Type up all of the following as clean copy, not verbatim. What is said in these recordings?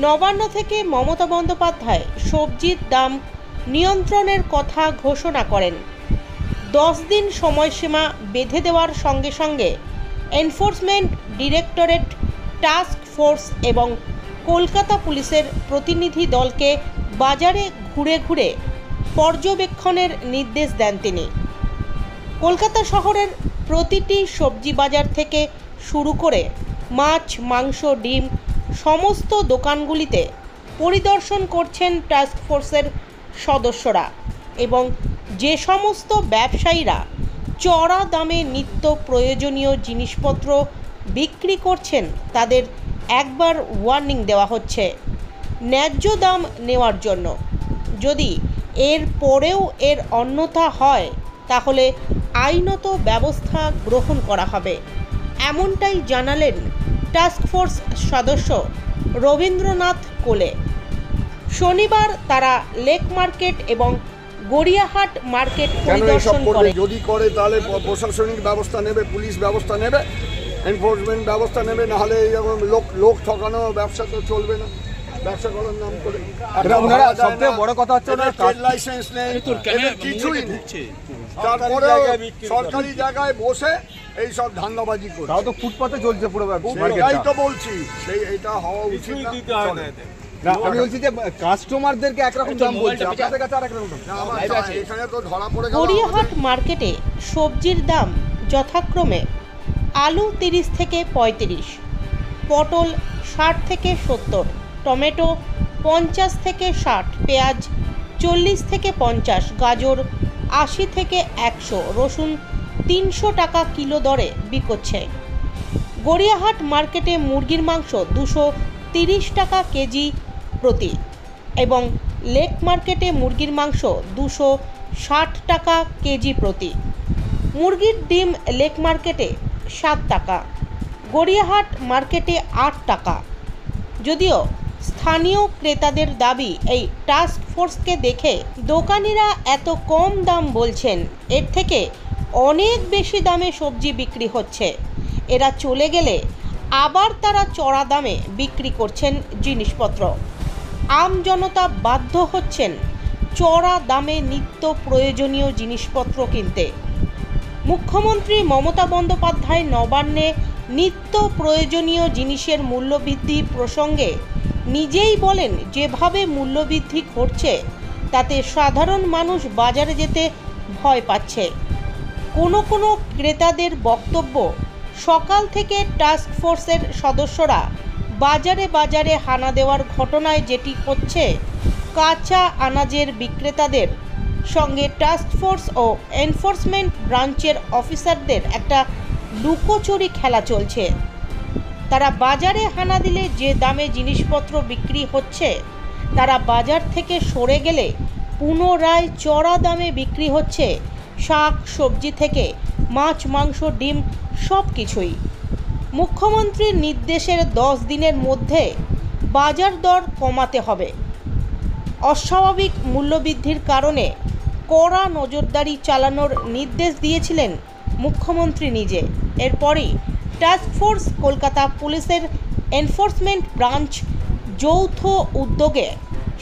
নবান্ন থেকে মমতা বন্দ্যোপাধ্যায় সবজির দাম নিয়ন্ত্রণের কথা ঘোষণা করেন। 10 দিন সময়সীমা বেঁধে দেওয়ার সঙ্গে সঙ্গে এনফোর্সমেন্ট ডিরেক্টরেট, টাস্ক ফোর্স এবং কলকাতা পুলিশের প্রতিনিধি দলকে বাজারে ঘুরে ঘুরে পর্যবেক্ষণের নির্দেশ দেন তিনি। কলকাতা শহরের প্রতিটি সবজি বাজার থেকে শুরু করে মাছ, মাংস, ডিম সমস্ত দোকানগুলিতে পরিদর্শন করছেন টাস্ক ফোর্সের সদস্যরা এবং যে সমস্ত ব্যবসায়ীরা চড়া দামে নিত্য প্রয়োজনীয় জিনিসপত্র বিক্রি করছেন তাদের একবার ওয়ার্নিং দেওয়া হচ্ছে ন্যায্য দাম নেওয়ার জন্য। যদি এর পরেও এর অন্যথা হয় তাহলে আইনত ব্যবস্থা গ্রহণ করা হবে, এমনটাই জানালেন টাস্ক ফোর্স সদস্য রবীন্দ্রনাথ কোলে। শনিবার তারা লেক মার্কেট এবং গড়িয়াহাট মার্কেট পরিদর্শন করে। যদি করে তাহলে প্রশাসনিক ব্যবস্থা নেবে, পুলিশ ব্যবস্থা নেবে, এনফোর্সমেন্ট ব্যবস্থা নেবে, নাহলে এইরকম লোক ঠকানো ব্যবসা তো চলবে না। ব্যবসা করার নাম করে সবথেকে বড় কথা হচ্ছে লাইসেন্স নেই, কিছুই নেই, তারপরে সরকারি জায়গায় বসে এই সব ধান্দাবাজি করে, তাও তো ফুটপাতে চলছে পুরো ব্যবসা। এটাই তো বলছি, এটা হওয়া উচিত না। আমি বলছি যে কাস্টমারদেরকে একরকম দাম বলছে, আপনাদের কাছে আরেক রকম দাম। এখানে তো ধরা পড়ে গেল। গড়িয়াহাট মার্কেটে সবজির দাম যথাক্রমে আলু 30 থেকে 35, পটল 60 থেকে 70, টমেটো 50 থেকে 60, পেঁয়াজ 40 থেকে 50, গাজর 80 থেকে 100, রসুন 300 টাকা কিলো দরে বিকোচ্ছে। গড়িয়াহাট মার্কেটে মুরগির মাংস 230 টাকা কেজি প্রতি এবং লেক মার্কেটে মুরগির মাংস 260 টাকা কেজি প্রতি। মুরগির ডিম লেক মার্কেটে 7 টাকা, গড়িয়াহাট মার্কেটে 8 টাকা। যদিও স্থানীয় ক্রেতাদের দাবি এই টাস্ক ফোর্সকে দেখে দোকানিরা এত কম দাম বলছেন, এর থেকে অনেক বেশি দামে সবজি বিক্রি হচ্ছে। এরা চলে গেলে আবার তারা চড়া দামে বিক্রি করছেন জিনিসপত্র। আম জনতা বাধ্য হচ্ছেন চড়া দামে নিত্য প্রয়োজনীয় জিনিসপত্র কিনতে। মুখ্যমন্ত্রী মমতা বন্দ্যোপাধ্যায় নবান্নে নিত্য প্রয়োজনীয় জিনিসের মূল্যবৃদ্ধি প্রসঙ্গে নিজেই বলেন, যেভাবে মূল্যবৃদ্ধি ঘটছে তাতে সাধারণ মানুষ বাজারে যেতে ভয় পাচ্ছে। কোনো ক্রেতাদের বক্তব্য, সকাল থেকে টাস্ক ফোর্সের সদস্যরা বাজারে বাজারে হানা দেওয়ার ঘটনায় যেটি হচ্ছে, কাঁচা আনাজের বিক্রেতাদের সঙ্গে টাস্ক ফোর্স ও এনফোর্সমেন্ট ব্রাঞ্চের অফিসারদের একটা লুকোচুরি খেলা চলছে। তারা বাজারে হানা দিলে যে দামে জিনিসপত্র বিক্রি হচ্ছে, তারা বাজার থেকে সরে গেলে পুনরায় চড়া দামে বিক্রি হচ্ছে শাক সবজি থেকে মাছ, মাংস, ডিম সব কিছুই। মুখ্যমন্ত্রীর নির্দেশের 10 দিনের মধ্যে বাজার দর কমাতে হবে। অস্বাভাবিক মূল্যবৃদ্ধির কারণে কড়া নজরদারি চালানোর নির্দেশ দিয়েছিলেন মুখ্যমন্ত্রী নিজে। এরপরই টাস্ক ফোর্স কলকাতা পুলিশের এনফোর্সমেন্ট ব্রাঞ্চ যৌথ উদ্যোগে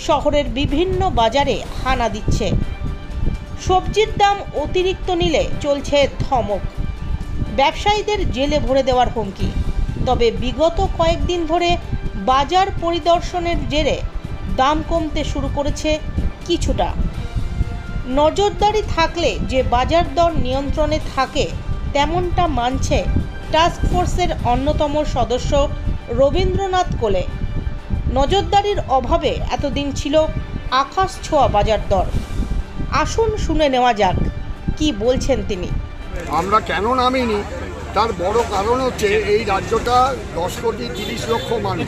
শহরের বিভিন্ন বাজারে হানা দিচ্ছে। সবজির দাম অতিরিক্ত নিলে চলছে ধমক, ব্যবসায়ীদের জেলে ভরে দেওয়ার হুমকি। তবে বিগত কয়েকদিন ধরে বাজার পরিদর্শনের জেরে দাম কমতে শুরু করেছে কিছুটা। নজরদারি থাকলে যে বাজার দর নিয়ন্ত্রণে থাকে তেমনটা মানছে টাস্ক ফোর্সের অন্যতম সদস্য রবীন্দ্রনাথ কোলে। নজরদারির অভাবে এতদিন ছিল আকাশ ছোঁয়া বাজার দর। আসুন শুনে নেওয়া যাক কি বলছেন তিনি। আমরা কেন নামিনি তার বড় কারণ হচ্ছে এই রাজ্যটা 10 কোটি 30 লক্ষ মানুষ,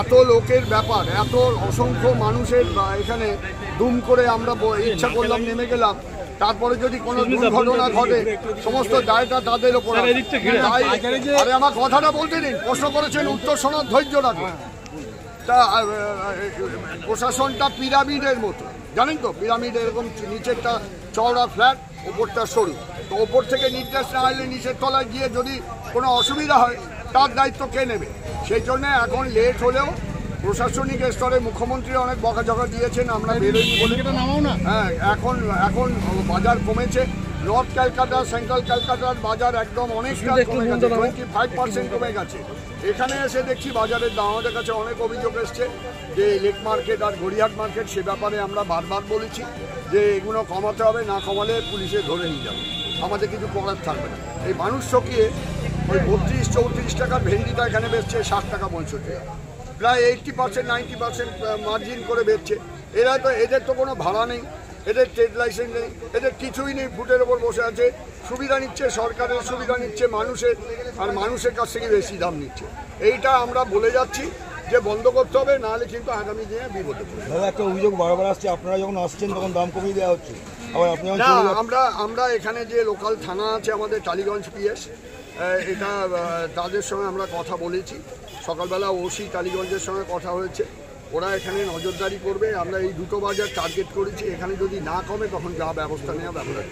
এত লোকের ব্যাপার, এত অসংখ্য মানুষের এখানে দুম করে আমরা ইচ্ছা করলাম নেমে গেলাম, তারপরে যদি কোনো দুর্ঘটনা ঘটে সমস্ত দায়টা তাদের ওপর। আরে আমার কথাটা বলতে দিন, প্রশ্ন করেছেন উত্তর শোনার ধৈর্য রাখুন। তা প্রশাসনটা পিরামিডের মতো, জানেন তো, পিরামিড এরকম নিচেরটা চওড়া ফ্ল্যাট, ওপরটা সরু। তো ওপর থেকে নির্দেশ না হলে নিচের তলায় গিয়ে যদি কোনো অসুবিধা হয় তার দায়িত্ব কে নেবে? সেই জন্য এখন লেট হলেও প্রশাসনিক স্তরে মুখ্যমন্ত্রী অনেক বকাঝকা দিয়েছেন, আমরা বেরোইনি বলে। হ্যাঁ, এখন বাজার কমেছে। নর্থ ক্যালকাটা, সেন্ট্রাল ক্যালকাটার বাজার একদম অনেকটা কমে গেছে, 25% কমে গেছে। এখানে এসে দেখছি বাজারের দাম, আমাদের কাছে অনেক অভিযোগ এসছে যে লেক মার্কেট আর গড়িয়াহাট মার্কেট, সে ব্যাপারে আমরা বারবার বলেছি যে এগুলো কমাতে হবে, না কমালে পুলিশে ধরে নিয়ে যাবে, আমাদের কিছু করার থাকবে না। এই মানুষ ঠকিয়ে ওই 32-34 টাকার ভেন্ডিটা এখানে বেচছে 60 টাকা 65 টাকা, প্রায় 80% 90% মার্জিন করে বেচছে। এদের তো কোনো ভাড়া নেই, এদের ট্রেড লাইসেন্স নেই, এদের কিছুই নেই, ফুটের ওপর বসে আছে, সুবিধা নিচ্ছে, সরকারের সুবিধা নিচ্ছে মানুষের, আর মানুষের কাছ থেকে বেশি দাম নিচ্ছে। এইটা আমরা বলে যাচ্ছি যে বন্ধ করতে হবে, নাহলে কিন্তু আগামী দিনে বিপদে পড়বে। দাদা, একটা অভিযোগ বারবার আসছে, আপনারা যখন আসছেন তখন দাম কমিয়ে দেওয়া হচ্ছে, আবার আপনি আমরা এখানে যে লোকাল থানা আছে আমাদের টালিগঞ্জ পিএস, এটা তাদের সঙ্গে আমরা কথা বলেছি, সকালবেলা ওসি টালিগঞ্জের সঙ্গে কথা হয়েছে, ওরা এখানে নজরদারি করবে। আমরা এই দুটো বাজার টার্গেট করেছি, এখানে যদি না কমে তখন যা ব্যবস্থা নেওয়া ব্যবস্থা